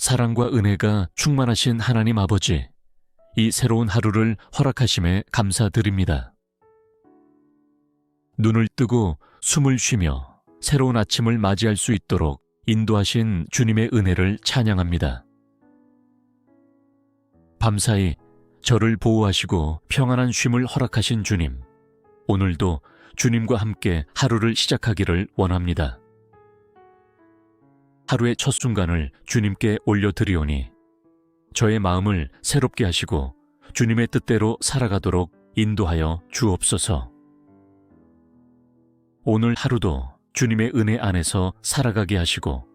사랑과 은혜가 충만하신 하나님 아버지, 이 새로운 하루를 허락하심에 감사드립니다. 눈을 뜨고 숨을 쉬며 새로운 아침을 맞이할 수 있도록 인도하신 주님의 은혜를 찬양합니다. 밤사이 저를 보호하시고 평안한 쉼을 허락하신 주님, 오늘도 주님과 함께 하루를 시작하기를 원합니다. 하루의 첫 순간을 주님께 올려드리오니 저의 마음을 새롭게 하시고 주님의 뜻대로 살아가도록 인도하여 주옵소서. 오늘 하루도 주님의 은혜 안에서 살아가게 하시고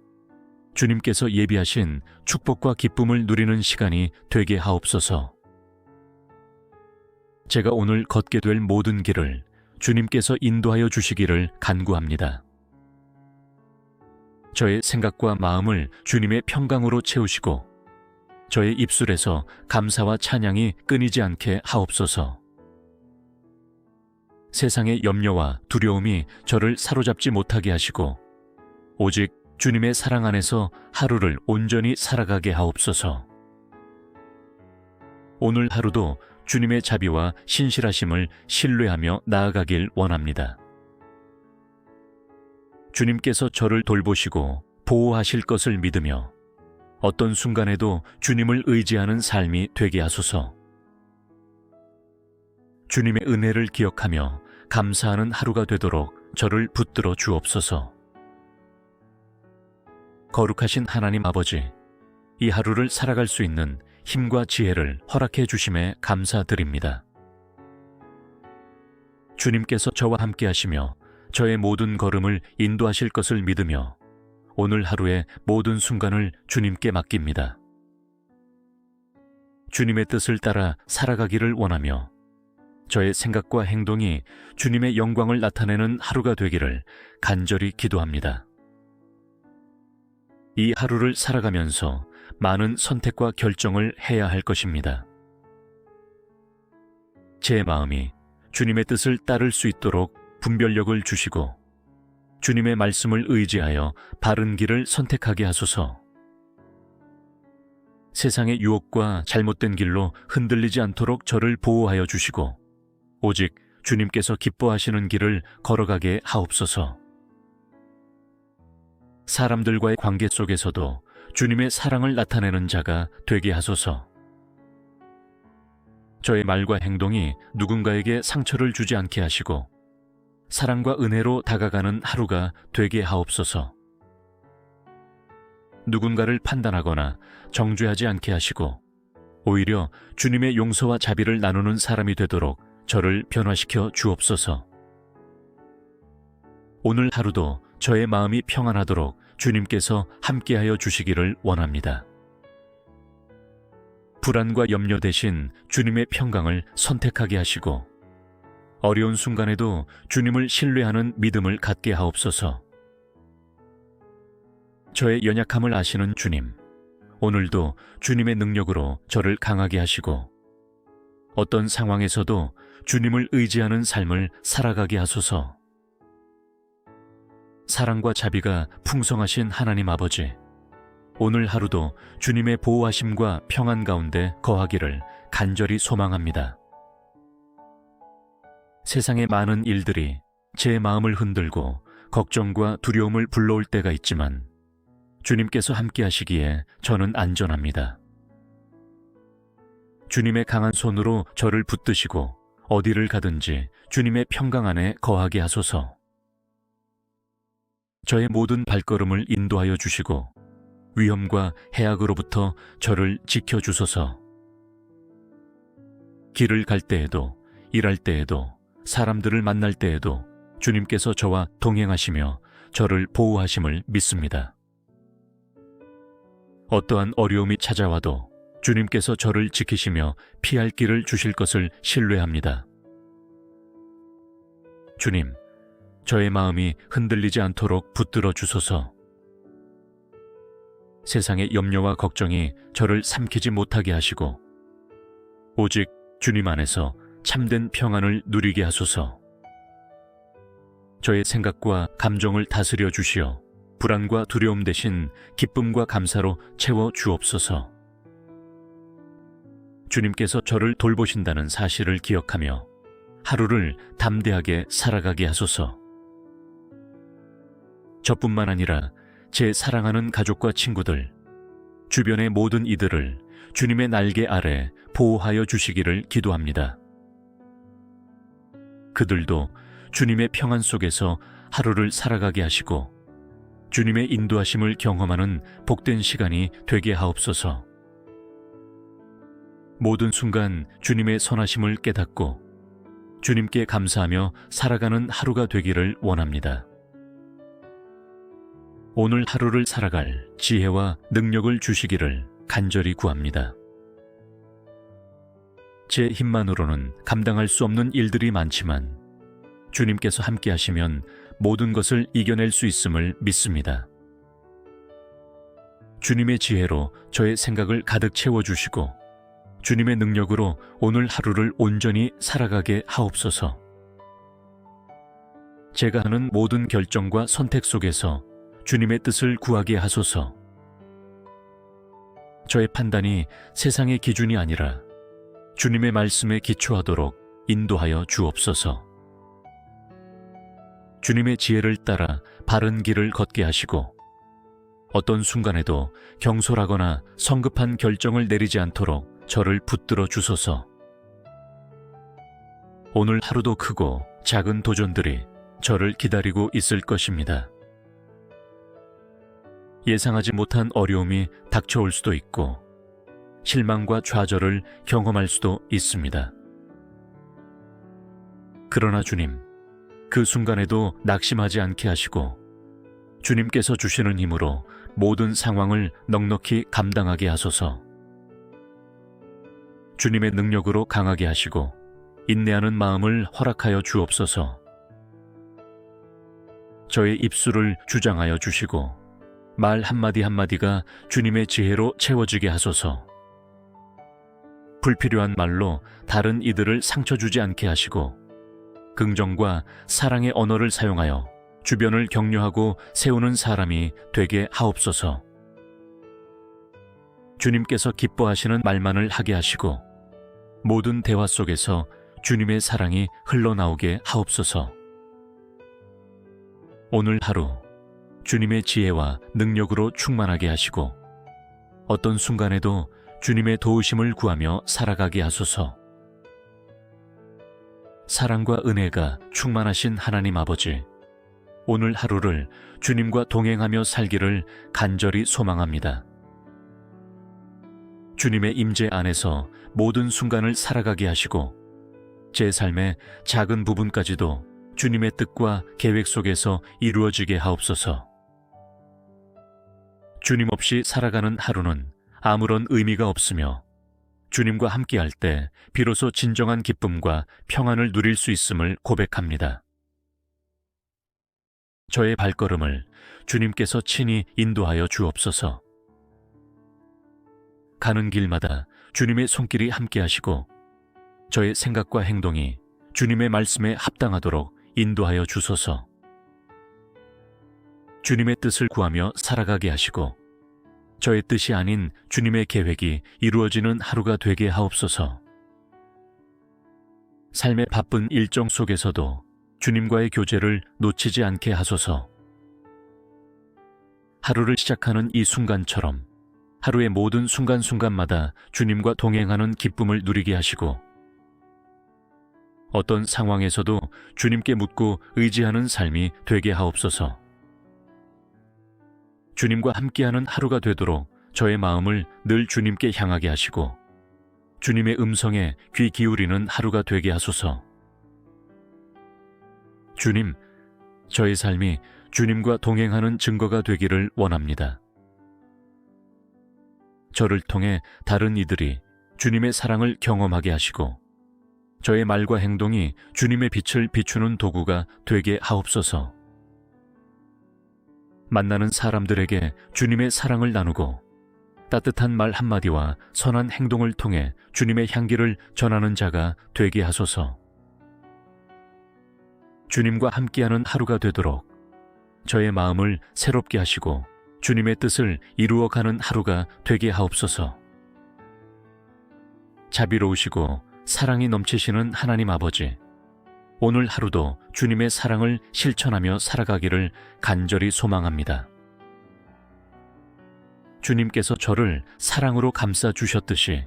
주님께서 예비하신 축복과 기쁨을 누리는 시간이 되게 하옵소서. 제가 오늘 걷게 될 모든 길을 주님께서 인도하여 주시기를 간구합니다. 저의 생각과 마음을 주님의 평강으로 채우시고 저의 입술에서 감사와 찬양이 끊이지 않게 하옵소서. 세상의 염려와 두려움이 저를 사로잡지 못하게 하시고 오직 주님의 사랑 안에서 하루를 온전히 살아가게 하옵소서. 오늘 하루도 주님의 자비와 신실하심을 신뢰하며 나아가길 원합니다. 주님께서 저를 돌보시고 보호하실 것을 믿으며 어떤 순간에도 주님을 의지하는 삶이 되게 하소서. 주님의 은혜를 기억하며 감사하는 하루가 되도록 저를 붙들어 주옵소서. 거룩하신 하나님 아버지, 이 하루를 살아갈 수 있는 힘과 지혜를 허락해 주심에 감사드립니다. 주님께서 저와 함께 하시며 저의 모든 걸음을 인도하실 것을 믿으며 오늘 하루의 모든 순간을 주님께 맡깁니다. 주님의 뜻을 따라 살아가기를 원하며 저의 생각과 행동이 주님의 영광을 나타내는 하루가 되기를 간절히 기도합니다. 이 하루를 살아가면서 많은 선택과 결정을 해야 할 것입니다. 제 마음이 주님의 뜻을 따를 수 있도록 분별력을 주시고 주님의 말씀을 의지하여 바른 길을 선택하게 하소서. 세상의 유혹과 잘못된 길로 흔들리지 않도록 저를 보호하여 주시고 오직 주님께서 기뻐하시는 길을 걸어가게 하옵소서. 사람들과의 관계 속에서도 주님의 사랑을 나타내는 자가 되게 하소서. 저의 말과 행동이 누군가에게 상처를 주지 않게 하시고 사랑과 은혜로 다가가는 하루가 되게 하옵소서. 누군가를 판단하거나 정죄하지 않게 하시고 오히려 주님의 용서와 자비를 나누는 사람이 되도록 저를 변화시켜 주옵소서. 오늘 하루도 저의 마음이 평안하도록 주님께서 함께하여 주시기를 원합니다. 불안과 염려 대신 주님의 평강을 선택하게 하시고 어려운 순간에도 주님을 신뢰하는 믿음을 갖게 하옵소서. 저의 연약함을 아시는 주님, 오늘도 주님의 능력으로 저를 강하게 하시고 어떤 상황에서도 주님을 의지하는 삶을 살아가게 하소서. 사랑과 자비가 풍성하신 하나님 아버지, 오늘 하루도 주님의 보호하심과 평안 가운데 거하기를 간절히 소망합니다. 세상의 많은 일들이 제 마음을 흔들고 걱정과 두려움을 불러올 때가 있지만 주님께서 함께 하시기에 저는 안전합니다. 주님의 강한 손으로 저를 붙드시고 어디를 가든지 주님의 평강 안에 거하게 하소서. 저의 모든 발걸음을 인도하여 주시고 위험과 해악으로부터 저를 지켜주소서. 길을 갈 때에도 일할 때에도 사람들을 만날 때에도 주님께서 저와 동행하시며 저를 보호하심을 믿습니다. 어떠한 어려움이 찾아와도 주님께서 저를 지키시며 피할 길을 주실 것을 신뢰합니다. 주님, 저의 마음이 흔들리지 않도록 붙들어 주소서. 세상의 염려와 걱정이 저를 삼키지 못하게 하시고 오직 주님 안에서 참된 평안을 누리게 하소서. 저의 생각과 감정을 다스려 주시어 불안과 두려움 대신 기쁨과 감사로 채워 주옵소서. 주님께서 저를 돌보신다는 사실을 기억하며 하루를 담대하게 살아가게 하소서. 저뿐만 아니라 제 사랑하는 가족과 친구들, 주변의 모든 이들을 주님의 날개 아래 보호하여 주시기를 기도합니다. 그들도 주님의 평안 속에서 하루를 살아가게 하시고 주님의 인도하심을 경험하는 복된 시간이 되게 하옵소서. 모든 순간 주님의 선하심을 깨닫고 주님께 감사하며 살아가는 하루가 되기를 원합니다. 오늘 하루를 살아갈 지혜와 능력을 주시기를 간절히 구합니다. 제 힘만으로는 감당할 수 없는 일들이 많지만 주님께서 함께 하시면 모든 것을 이겨낼 수 있음을 믿습니다. 주님의 지혜로 저의 생각을 가득 채워주시고 주님의 능력으로 오늘 하루를 온전히 살아가게 하옵소서. 제가 하는 모든 결정과 선택 속에서 주님의 뜻을 구하게 하소서. 저의 판단이 세상의 기준이 아니라 주님의 말씀에 기초하도록 인도하여 주옵소서. 주님의 지혜를 따라 바른 길을 걷게 하시고 어떤 순간에도 경솔하거나 성급한 결정을 내리지 않도록 저를 붙들어 주소서. 오늘 하루도 크고 작은 도전들이 저를 기다리고 있을 것입니다. 예상하지 못한 어려움이 닥쳐올 수도 있고 실망과 좌절을 경험할 수도 있습니다. 그러나 주님, 그 순간에도 낙심하지 않게 하시고 주님께서 주시는 힘으로 모든 상황을 넉넉히 감당하게 하소서. 주님의 능력으로 강하게 하시고 인내하는 마음을 허락하여 주옵소서. 저의 입술을 주장하여 주시고 말 한마디 한마디가 주님의 지혜로 채워지게 하소서. 불필요한 말로 다른 이들을 상처 주지 않게 하시고 긍정과 사랑의 언어를 사용하여 주변을 격려하고 세우는 사람이 되게 하옵소서. 주님께서 기뻐하시는 말만을 하게 하시고 모든 대화 속에서 주님의 사랑이 흘러나오게 하옵소서. 오늘 하루 주님의 지혜와 능력으로 충만하게 하시고 어떤 순간에도 주님의 도우심을 구하며 살아가게 하소서. 사랑과 은혜가 충만하신 하나님 아버지, 오늘 하루를 주님과 동행하며 살기를 간절히 소망합니다. 주님의 임재 안에서 모든 순간을 살아가게 하시고 제 삶의 작은 부분까지도 주님의 뜻과 계획 속에서 이루어지게 하옵소서. 주님 없이 살아가는 하루는 아무런 의미가 없으며 주님과 함께할 때 비로소 진정한 기쁨과 평안을 누릴 수 있음을 고백합니다. 저의 발걸음을 주님께서 친히 인도하여 주옵소서. 가는 길마다 주님의 손길이 함께하시고 저의 생각과 행동이 주님의 말씀에 합당하도록 인도하여 주소서. 주님의 뜻을 구하며 살아가게 하시고 저의 뜻이 아닌 주님의 계획이 이루어지는 하루가 되게 하옵소서. 삶의 바쁜 일정 속에서도 주님과의 교제를 놓치지 않게 하소서. 하루를 시작하는 이 순간처럼 하루의 모든 순간순간마다 주님과 동행하는 기쁨을 누리게 하시고 어떤 상황에서도 주님께 묻고 의지하는 삶이 되게 하옵소서. 주님과 함께하는 하루가 되도록 저의 마음을 늘 주님께 향하게 하시고 주님의 음성에 귀 기울이는 하루가 되게 하소서. 주님, 저의 삶이 주님과 동행하는 증거가 되기를 원합니다. 저를 통해 다른 이들이 주님의 사랑을 경험하게 하시고 저의 말과 행동이 주님의 빛을 비추는 도구가 되게 하옵소서. 만나는 사람들에게 주님의 사랑을 나누고 따뜻한 말 한마디와 선한 행동을 통해 주님의 향기를 전하는 자가 되게 하소서. 주님과 함께하는 하루가 되도록 저의 마음을 새롭게 하시고 주님의 뜻을 이루어가는 하루가 되게 하옵소서. 자비로우시고 사랑이 넘치시는 하나님 아버지, 오늘 하루도 주님의 사랑을 실천하며 살아가기를 간절히 소망합니다. 주님께서 저를 사랑으로 감싸 주셨듯이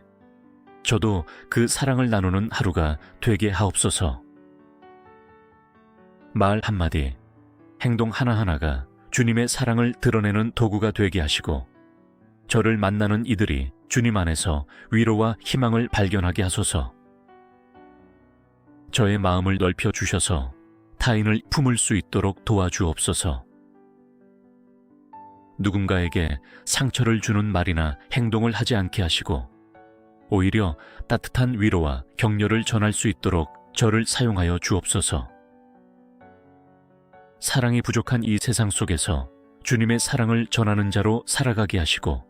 저도 그 사랑을 나누는 하루가 되게 하옵소서. 말 한마디, 행동 하나하나가 주님의 사랑을 드러내는 도구가 되게 하시고 저를 만나는 이들이 주님 안에서 위로와 희망을 발견하게 하소서. 저의 마음을 넓혀 주셔서 타인을 품을 수 있도록 도와주옵소서. 누군가에게 상처를 주는 말이나 행동을 하지 않게 하시고 오히려 따뜻한 위로와 격려를 전할 수 있도록 저를 사용하여 주옵소서. 사랑이 부족한 이 세상 속에서 주님의 사랑을 전하는 자로 살아가게 하시고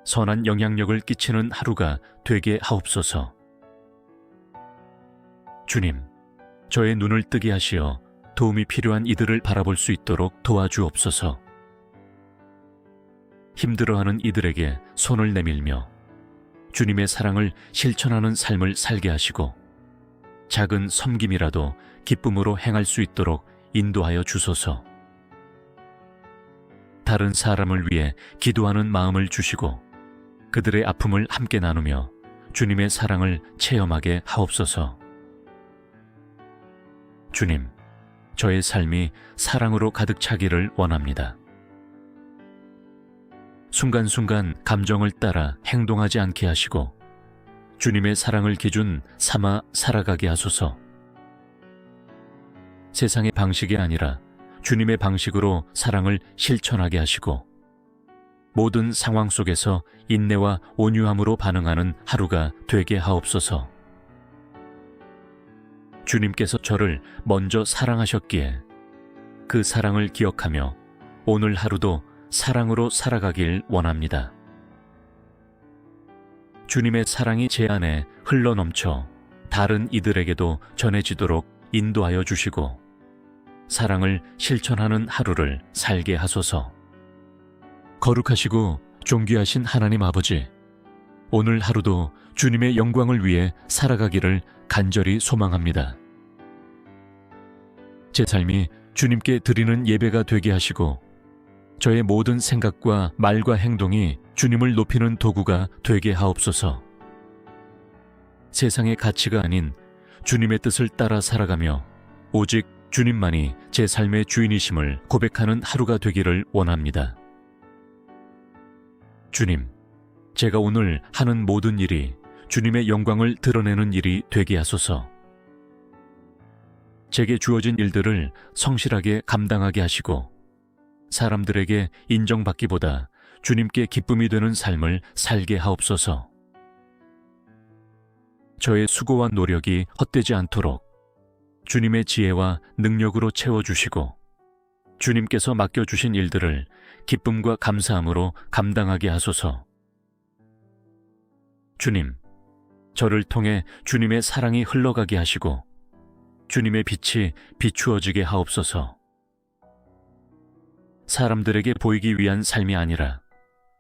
선한 영향력을 끼치는 하루가 되게 하옵소서. 주님, 저의 눈을 뜨게 하시어 도움이 필요한 이들을 바라볼 수 있도록 도와주옵소서. 힘들어하는 이들에게 손을 내밀며 주님의 사랑을 실천하는 삶을 살게 하시고 작은 섬김이라도 기쁨으로 행할 수 있도록 인도하여 주소서. 다른 사람을 위해 기도하는 마음을 주시고 그들의 아픔을 함께 나누며 주님의 사랑을 체험하게 하옵소서. 주님, 저의 삶이 사랑으로 가득 차기를 원합니다. 순간순간 감정을 따라 행동하지 않게 하시고 주님의 사랑을 기준 삼아 살아가게 하소서. 세상의 방식이 아니라 주님의 방식으로 사랑을 실천하게 하시고 모든 상황 속에서 인내와 온유함으로 반응하는 하루가 되게 하옵소서. 주님께서 저를 먼저 사랑하셨기에 그 사랑을 기억하며 오늘 하루도 사랑으로 살아가길 원합니다. 주님의 사랑이 제 안에 흘러넘쳐 다른 이들에게도 전해지도록 인도하여 주시고 사랑을 실천하는 하루를 살게 하소서. 거룩하시고 존귀하신 하나님 아버지, 오늘 하루도 주님의 영광을 위해 살아가기를 간절히 소망합니다. 제 삶이 주님께 드리는 예배가 되게 하시고 저의 모든 생각과 말과 행동이 주님을 높이는 도구가 되게 하옵소서. 세상의 가치가 아닌 주님의 뜻을 따라 살아가며 오직 주님만이 제 삶의 주인이심을 고백하는 하루가 되기를 원합니다. 주님, 제가 오늘 하는 모든 일이 주님의 영광을 드러내는 일이 되게 하소서. 제게 주어진 일들을 성실하게 감당하게 하시고 사람들에게 인정받기보다 주님께 기쁨이 되는 삶을 살게 하옵소서. 저의 수고와 노력이 헛되지 않도록 주님의 지혜와 능력으로 채워주시고 주님께서 맡겨주신 일들을 기쁨과 감사함으로 감당하게 하소서. 주님, 저를 통해 주님의 사랑이 흘러가게 하시고 주님의 빛이 비추어지게 하옵소서. 사람들에게 보이기 위한 삶이 아니라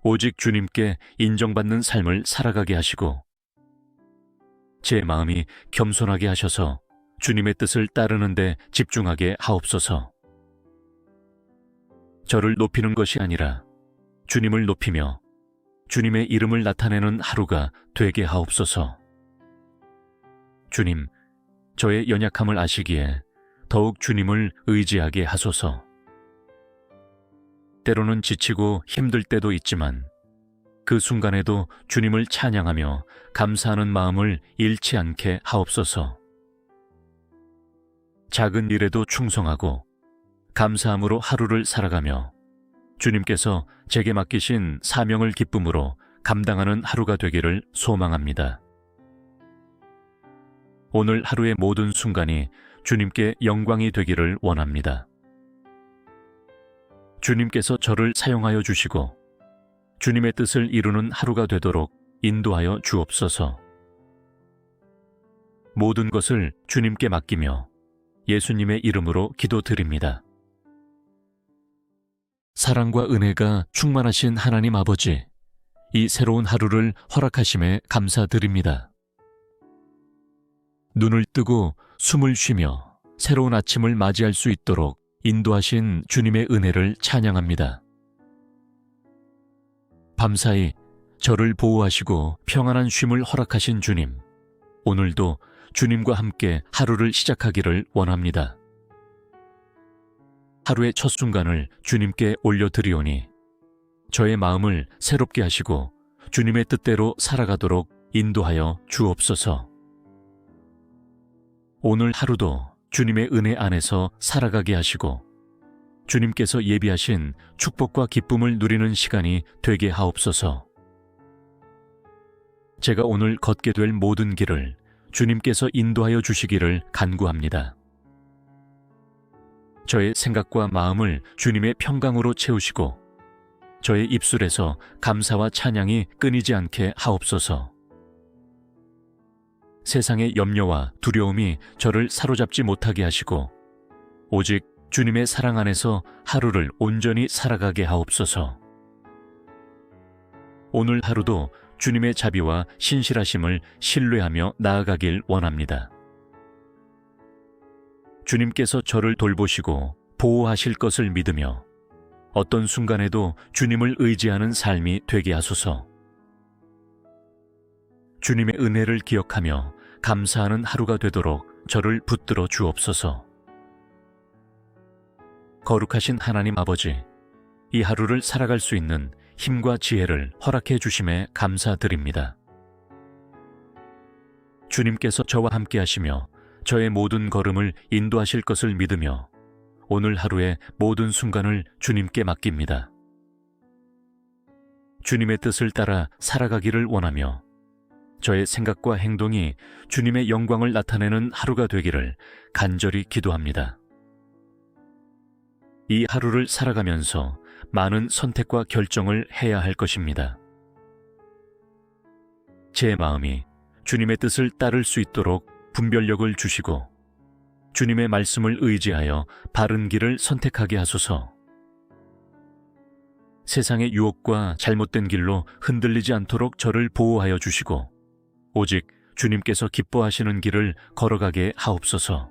오직 주님께 인정받는 삶을 살아가게 하시고 제 마음이 겸손하게 하셔서 주님의 뜻을 따르는 데 집중하게 하옵소서. 저를 높이는 것이 아니라 주님을 높이며 주님의 이름을 나타내는 하루가 되게 하옵소서. 주님, 저의 연약함을 아시기에 더욱 주님을 의지하게 하소서. 때로는 지치고 힘들 때도 있지만 그 순간에도 주님을 찬양하며 감사하는 마음을 잃지 않게 하옵소서. 작은 일에도 충성하고 감사함으로 하루를 살아가며 주님께서 제게 맡기신 사명을 기쁨으로 감당하는 하루가 되기를 소망합니다. 오늘 하루의 모든 순간이 주님께 영광이 되기를 원합니다. 주님께서 저를 사용하여 주시고 주님의 뜻을 이루는 하루가 되도록 인도하여 주옵소서. 모든 것을 주님께 맡기며 예수님의 이름으로 기도드립니다. 사랑과 은혜가 충만하신 하나님 아버지, 이 새로운 하루를 허락하심에 감사드립니다. 눈을 뜨고 숨을 쉬며 새로운 아침을 맞이할 수 있도록 인도하신 주님의 은혜를 찬양합니다. 밤사이 저를 보호하시고 평안한 쉼을 허락하신 주님, 오늘도 주님과 함께 하루를 시작하기를 원합니다. 하루의 첫 순간을 주님께 올려드리오니 저의 마음을 새롭게 하시고 주님의 뜻대로 살아가도록 인도하여 주옵소서. 오늘 하루도 주님의 은혜 안에서 살아가게 하시고 주님께서 예비하신 축복과 기쁨을 누리는 시간이 되게 하옵소서. 제가 오늘 걷게 될 모든 길을 주님께서 인도하여 주시기를 간구합니다. 저의 생각과 마음을 주님의 평강으로 채우시고 저의 입술에서 감사와 찬양이 끊이지 않게 하옵소서. 세상의 염려와 두려움이 저를 사로잡지 못하게 하시고 오직 주님의 사랑 안에서 하루를 온전히 살아가게 하옵소서. 오늘 하루도 주님의 자비와 신실하심을 신뢰하며 나아가길 원합니다. 주님께서 저를 돌보시고 보호하실 것을 믿으며 어떤 순간에도 주님을 의지하는 삶이 되게 하소서. 주님의 은혜를 기억하며 감사하는 하루가 되도록 저를 붙들어 주옵소서. 거룩하신 하나님 아버지, 이 하루를 살아갈 수 있는 힘과 지혜를 허락해 주심에 감사드립니다. 주님께서 저와 함께 하시며 저의 모든 걸음을 인도하실 것을 믿으며 오늘 하루의 모든 순간을 주님께 맡깁니다. 주님의 뜻을 따라 살아가기를 원하며 저의 생각과 행동이 주님의 영광을 나타내는 하루가 되기를 간절히 기도합니다. 이 하루를 살아가면서 많은 선택과 결정을 해야 할 것입니다. 제 마음이 주님의 뜻을 따를 수 있도록 분별력을 주시고 주님의 말씀을 의지하여 바른 길을 선택하게 하소서. 세상의 유혹과 잘못된 길로 흔들리지 않도록 저를 보호하여 주시고 오직 주님께서 기뻐하시는 길을 걸어가게 하옵소서.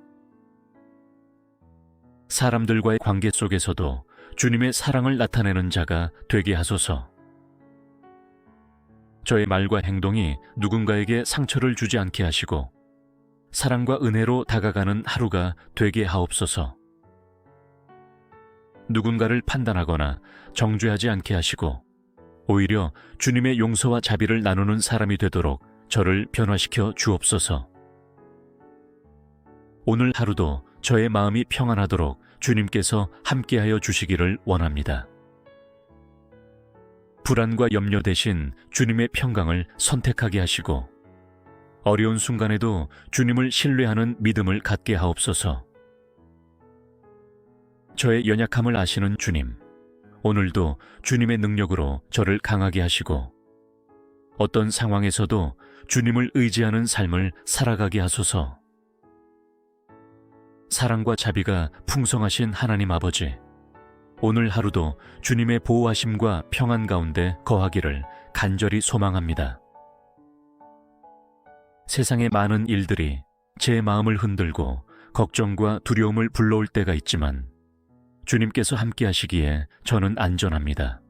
사람들과의 관계 속에서도 주님의 사랑을 나타내는 자가 되게 하소서. 저의 말과 행동이 누군가에게 상처를 주지 않게 하시고 사랑과 은혜로 다가가는 하루가 되게 하옵소서. 누군가를 판단하거나 정죄하지 않게 하시고 오히려 주님의 용서와 자비를 나누는 사람이 되도록 저를 변화시켜 주옵소서. 오늘 하루도 저의 마음이 평안하도록 주님께서 함께하여 주시기를 원합니다. 불안과 염려 대신 주님의 평강을 선택하게 하시고 어려운 순간에도 주님을 신뢰하는 믿음을 갖게 하옵소서. 저의 연약함을 아시는 주님, 오늘도 주님의 능력으로 저를 강하게 하시고 어떤 상황에서도 주님을 의지하는 삶을 살아가게 하소서. 사랑과 자비가 풍성하신 하나님 아버지, 오늘 하루도 주님의 보호하심과 평안 가운데 거하기를 간절히 소망합니다. 세상의 많은 일들이 제 마음을 흔들고 걱정과 두려움을 불러올 때가 있지만 주님께서 함께 하시기에 저는 안전합니다.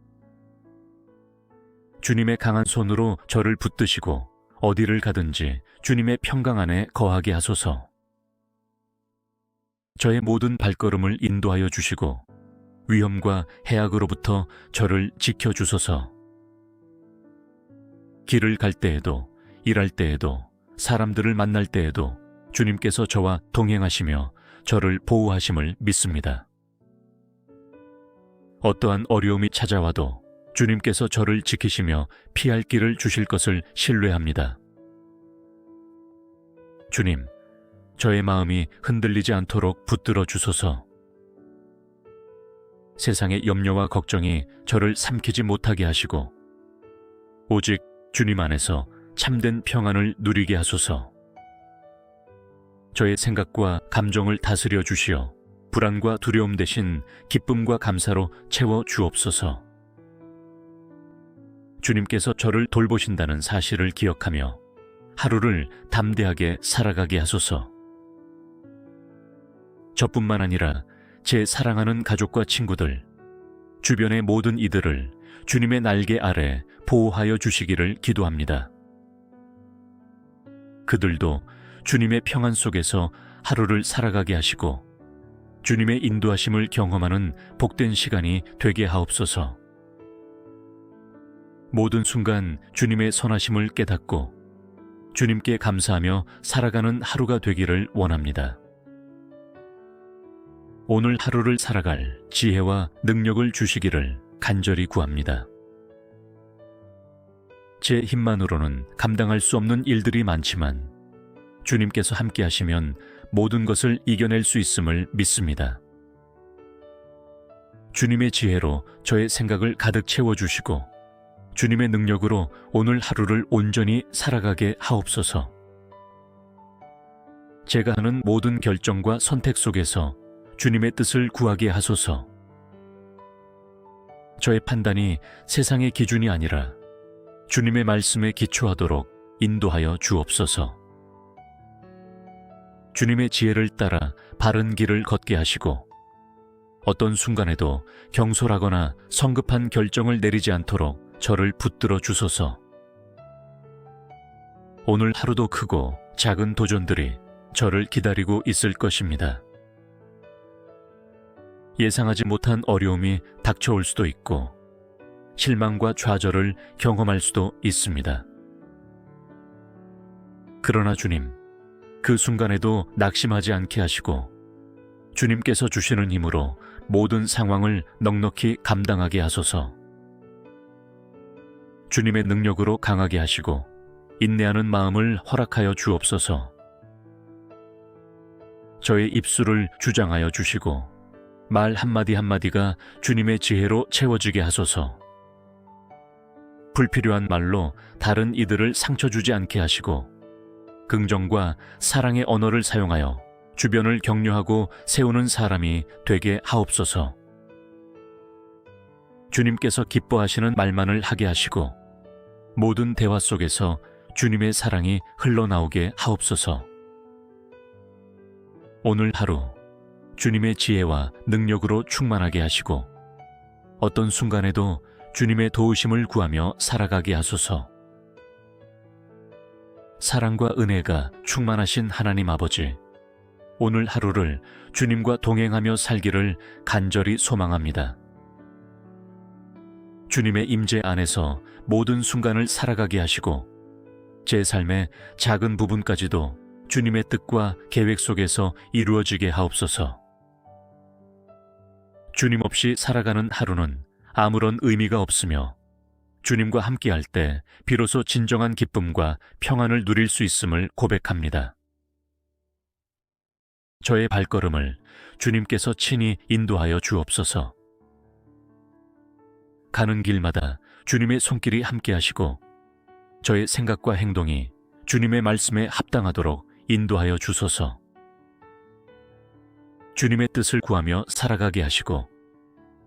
주님의 강한 손으로 저를 붙드시고 어디를 가든지 주님의 평강 안에 거하게 하소서. 저의 모든 발걸음을 인도하여 주시고 위험과 해악으로부터 저를 지켜주소서. 길을 갈 때에도 일할 때에도 사람들을 만날 때에도 주님께서 저와 동행하시며 저를 보호하심을 믿습니다. 어떠한 어려움이 찾아와도 주님께서 저를 지키시며 피할 길을 주실 것을 신뢰합니다. 주님, 저의 마음이 흔들리지 않도록 붙들어 주소서. 세상의 염려와 걱정이 저를 삼키지 못하게 하시고 오직 주님 안에서 참된 평안을 누리게 하소서. 저의 생각과 감정을 다스려 주시어 불안과 두려움 대신 기쁨과 감사로 채워 주옵소서. 주님께서 저를 돌보신다는 사실을 기억하며 하루를 담대하게 살아가게 하소서. 저뿐만 아니라 제 사랑하는 가족과 친구들, 주변의 모든 이들을 주님의 날개 아래 보호하여 주시기를 기도합니다. 그들도 주님의 평안 속에서 하루를 살아가게 하시고 주님의 인도하심을 경험하는 복된 시간이 되게 하옵소서. 모든 순간 주님의 선하심을 깨닫고 주님께 감사하며 살아가는 하루가 되기를 원합니다. 오늘 하루를 살아갈 지혜와 능력을 주시기를 간절히 구합니다. 제 힘만으로는 감당할 수 없는 일들이 많지만 주님께서 함께 하시면 모든 것을 이겨낼 수 있음을 믿습니다. 주님의 지혜로 저의 생각을 가득 채워주시고 주님의 능력으로 오늘 하루를 온전히 살아가게 하옵소서. 제가 하는 모든 결정과 선택 속에서 주님의 뜻을 구하게 하소서. 저의 판단이 세상의 기준이 아니라 주님의 말씀에 기초하도록 인도하여 주옵소서. 주님의 지혜를 따라 바른 길을 걷게 하시고 어떤 순간에도 경솔하거나 성급한 결정을 내리지 않도록 저를 붙들어 주소서. 오늘 하루도 크고 작은 도전들이 저를 기다리고 있을 것입니다. 예상하지 못한 어려움이 닥쳐올 수도 있고 실망과 좌절을 경험할 수도 있습니다. 그러나 주님, 그 순간에도 낙심하지 않게 하시고 주님께서 주시는 힘으로 모든 상황을 넉넉히 감당하게 하소서. 주님의 능력으로 강하게 하시고 인내하는 마음을 허락하여 주옵소서. 저의 입술을 주장하여 주시고 말 한마디 한마디가 주님의 지혜로 채워지게 하소서. 불필요한 말로 다른 이들을 상처 주지 않게 하시고 긍정과 사랑의 언어를 사용하여 주변을 격려하고 세우는 사람이 되게 하옵소서. 주님께서 기뻐하시는 말만을 하게 하시고 모든 대화 속에서 주님의 사랑이 흘러나오게 하옵소서. 오늘 하루 주님의 지혜와 능력으로 충만하게 하시고 어떤 순간에도 주님의 도우심을 구하며 살아가게 하소서. 사랑과 은혜가 충만하신 하나님 아버지, 오늘 하루를 주님과 동행하며 살기를 간절히 소망합니다. 주님의 임재 안에서 모든 순간을 살아가게 하시고 제 삶의 작은 부분까지도 주님의 뜻과 계획 속에서 이루어지게 하옵소서. 주님 없이 살아가는 하루는 아무런 의미가 없으며 주님과 함께할 때 비로소 진정한 기쁨과 평안을 누릴 수 있음을 고백합니다. 저의 발걸음을 주님께서 친히 인도하여 주옵소서. 가는 길마다 주님의 손길이 함께하시고 저의 생각과 행동이 주님의 말씀에 합당하도록 인도하여 주소서. 주님의 뜻을 구하며 살아가게 하시고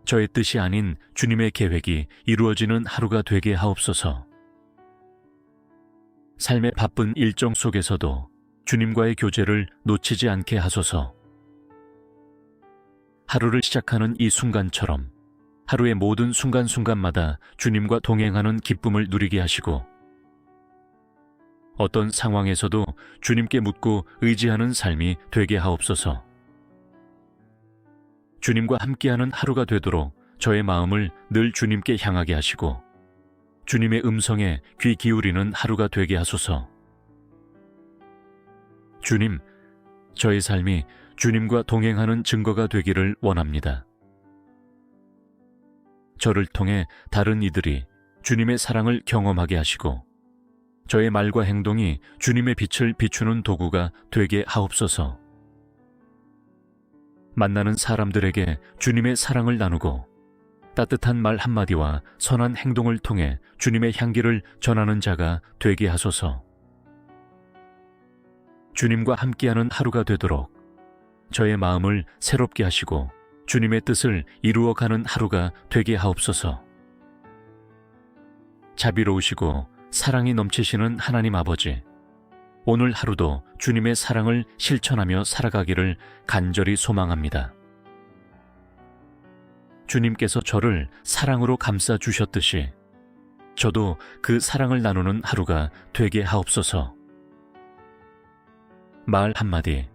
저의 뜻이 아닌 주님의 계획이 이루어지는 하루가 되게 하옵소서. 삶의 바쁜 일정 속에서도 주님과의 교제를 놓치지 않게 하소서. 하루를 시작하는 이 순간처럼 하루의 모든 순간순간마다 주님과 동행하는 기쁨을 누리게 하시고 어떤 상황에서도 주님께 묻고 의지하는 삶이 되게 하옵소서. 주님과 함께하는 하루가 되도록 저의 마음을 늘 주님께 향하게 하시고 주님의 음성에 귀 기울이는 하루가 되게 하소서. 주님, 저의 삶이 주님과 동행하는 증거가 되기를 원합니다. 저를 통해 다른 이들이 주님의 사랑을 경험하게 하시고 저의 말과 행동이 주님의 빛을 비추는 도구가 되게 하옵소서. 만나는 사람들에게 주님의 사랑을 나누고 따뜻한 말 한마디와 선한 행동을 통해 주님의 향기를 전하는 자가 되게 하소서. 주님과 함께하는 하루가 되도록 저의 마음을 새롭게 하시고 주님의 뜻을 이루어가는 하루가 되게 하옵소서. 자비로우시고 사랑이 넘치시는 하나님 아버지, 오늘 하루도 주님의 사랑을 실천하며 살아가기를 간절히 소망합니다. 주님께서 저를 사랑으로 감싸 주셨듯이 저도 그 사랑을 나누는 하루가 되게 하옵소서. 말 한마디,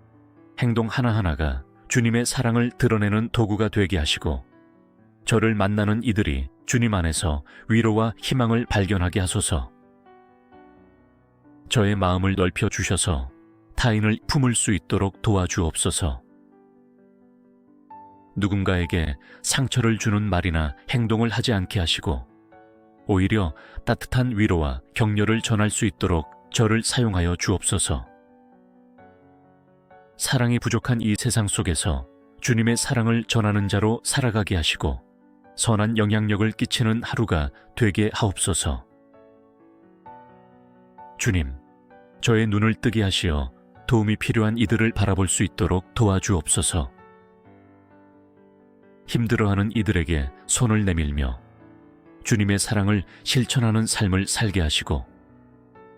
행동 하나하나가 주님의 사랑을 드러내는 도구가 되게 하시고 저를 만나는 이들이 주님 안에서 위로와 희망을 발견하게 하소서. 저의 마음을 넓혀 주셔서 타인을 품을 수 있도록 도와주옵소서. 누군가에게 상처를 주는 말이나 행동을 하지 않게 하시고 오히려 따뜻한 위로와 격려를 전할 수 있도록 저를 사용하여 주옵소서. 사랑이 부족한 이 세상 속에서 주님의 사랑을 전하는 자로 살아가게 하시고 선한 영향력을 끼치는 하루가 되게 하옵소서. 주님, 저의 눈을 뜨게 하시어 도움이 필요한 이들을 바라볼 수 있도록 도와주옵소서. 힘들어하는 이들에게 손을 내밀며 주님의 사랑을 실천하는 삶을 살게 하시고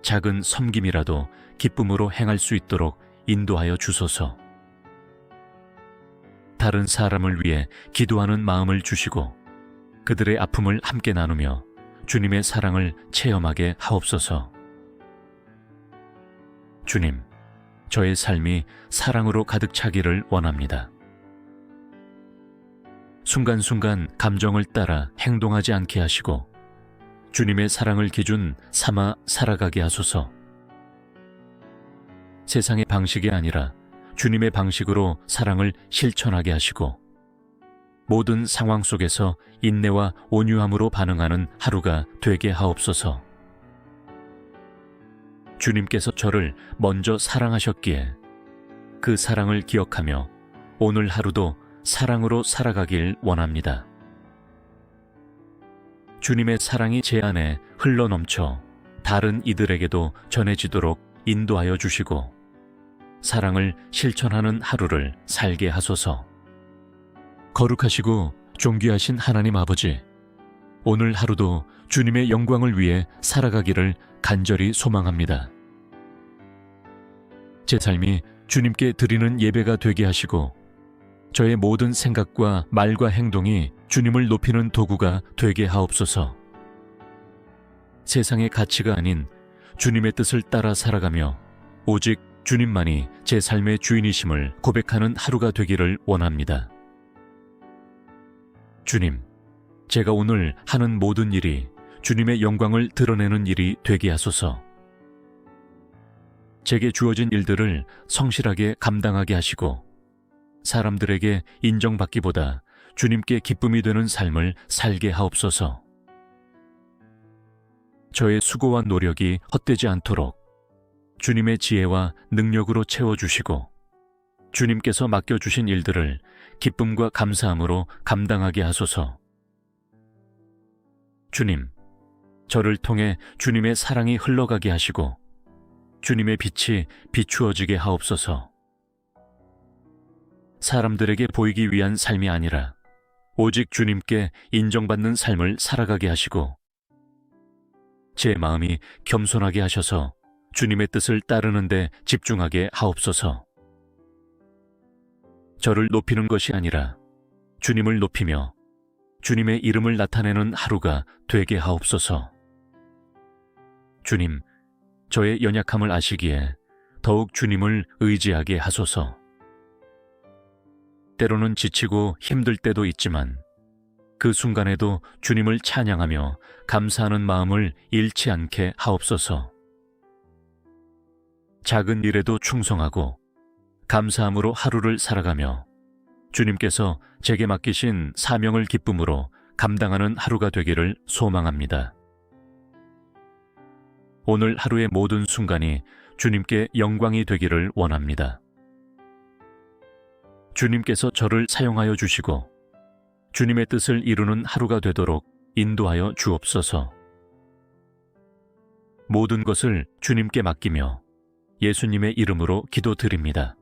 작은 섬김이라도 기쁨으로 행할 수 있도록 인도하여 주소서. 다른 사람을 위해 기도하는 마음을 주시고 그들의 아픔을 함께 나누며 주님의 사랑을 체험하게 하옵소서. 주님, 저의 삶이 사랑으로 가득 차기를 원합니다. 순간순간 감정을 따라 행동하지 않게 하시고 주님의 사랑을 기준 삼아 살아가게 하소서. 세상의 방식이 아니라 주님의 방식으로 사랑을 실천하게 하시고 모든 상황 속에서 인내와 온유함으로 반응하는 하루가 되게 하옵소서. 주님께서 저를 먼저 사랑하셨기에 그 사랑을 기억하며 오늘 하루도 사랑으로 살아가길 원합니다. 주님의 사랑이 제 안에 흘러넘쳐 다른 이들에게도 전해지도록 인도하여 주시고 사랑을 실천하는 하루를 살게 하소서. 거룩하시고 존귀하신 하나님 아버지, 오늘 하루도 주님의 영광을 위해 살아가기를 간절히 소망합니다. 제 삶이 주님께 드리는 예배가 되게 하시고 저의 모든 생각과 말과 행동이 주님을 높이는 도구가 되게 하옵소서. 세상의 가치가 아닌 주님의 뜻을 따라 살아가며 오직 주님만이 제 삶의 주인이심을 고백하는 하루가 되기를 원합니다. 주님, 제가 오늘 하는 모든 일이 주님의 영광을 드러내는 일이 되게 하소서. 제게 주어진 일들을 성실하게 감당하게 하시고 사람들에게 인정받기보다 주님께 기쁨이 되는 삶을 살게 하옵소서. 저의 수고와 노력이 헛되지 않도록 주님의 지혜와 능력으로 채워주시고 주님께서 맡겨주신 일들을 기쁨과 감사함으로 감당하게 하소서. 주님, 저를 통해 주님의 사랑이 흘러가게 하시고 주님의 빛이 비추어지게 하옵소서. 사람들에게 보이기 위한 삶이 아니라 오직 주님께 인정받는 삶을 살아가게 하시고 제 마음이 겸손하게 하셔서 주님의 뜻을 따르는 데 집중하게 하옵소서. 저를 높이는 것이 아니라 주님을 높이며 주님의 이름을 나타내는 하루가 되게 하옵소서. 주님, 저의 연약함을 아시기에 더욱 주님을 의지하게 하소서. 때로는 지치고 힘들 때도 있지만 그 순간에도 주님을 찬양하며 감사하는 마음을 잃지 않게 하옵소서. 작은 일에도 충성하고 감사함으로 하루를 살아가며 주님께서 제게 맡기신 사명을 기쁨으로 감당하는 하루가 되기를 소망합니다. 오늘 하루의 모든 순간이 주님께 영광이 되기를 원합니다. 주님께서 저를 사용하여 주시고 주님의 뜻을 이루는 하루가 되도록 인도하여 주옵소서. 모든 것을 주님께 맡기며 예수님의 이름으로 기도드립니다.